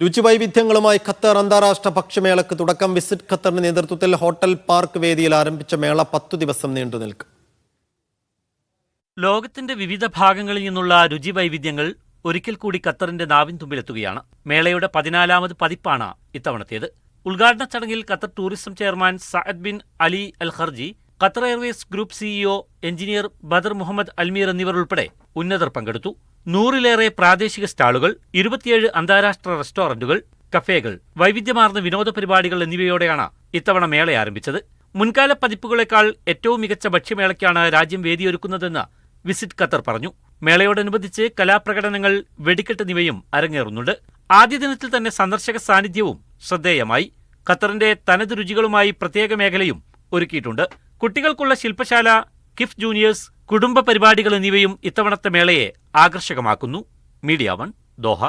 രുചിവൈവിധ്യങ്ങളുമായി Qatar അന്താരാഷ്ട്ര ഭക്ഷ്യമേളയ്ക്ക് തുടക്കം. Visit ഖത്തറിന്റെ നേതൃത്വത്തിൽ ഹോട്ടൽ പാർക്ക് വേദിയിൽ ആരംഭിച്ച മേള 10 ദിവസം നീണ്ടു നിൽക്കും. ലോകത്തിന്റെ വിവിധ ഭാഗങ്ങളിൽ നിന്നുള്ള രുചിവൈവിധ്യങ്ങൾ ഒരിക്കൽ കൂടി ഖത്തറിന്റെ നാവിൻ തുമ്പിലെത്തുകയാണ്. മേളയുടെ 14ാമത് പതിപ്പാണ് ഇത്തവണത്തേത്. ഉദ്ഘാടന ചടങ്ങിൽ Qatar tourism chairman Saad bin Ali Al Kharji, Qatar Airways group CEO engineer Badr Mohammed Al Meer എന്നിവർ ഉൾപ്പെടെ ഉന്നതർ പങ്കെടുത്തു. 100-ലേറെ പ്രാദേശിക സ്റ്റാളുകൾ, 27 അന്താരാഷ്ട്ര റെസ്റ്റോറന്റുകൾ, കഫേകൾ, വൈവിധ്യമാർന്ന വിനോദ പരിപാടികൾ എന്നിവയോടെയാണ് ഇത്തവണ മേള ആരംഭിച്ചത്. മുൻകാല പതിപ്പുകളെക്കാൾ ഏറ്റവും മികച്ച ഭക്ഷ്യമേളയ്ക്കാണ് രാജ്യം വേദിയൊരുക്കുന്നതെന്ന് വിസിറ്റ് ഖത്തർ പറഞ്ഞു. മേളയോടനുബന്ധിച്ച് കലാപ്രകടനങ്ങൾ, വെടിക്കെട്ട് എന്നിവയും അരങ്ങേറുന്നുണ്ട്. ആദ്യ ദിനത്തിൽ തന്നെ സന്ദർശക സാന്നിധ്യവും ശ്രദ്ധേയമായി. ഖത്തറിന്റെ തനത് രുചികളുമായി പ്രത്യേക മേഖലയും ഒരുക്കിയിട്ടുണ്ട്. കുട്ടികൾക്കുള്ള ശില്പശാല, കിഫ് ജൂനിയേഴ്സ്, കുടുംബ പരിപാടികൾ എന്നിവയും ഇത്തവണത്തെ മേളയെ ആകർഷകമാക്കുന്നു. Media 1, Doha.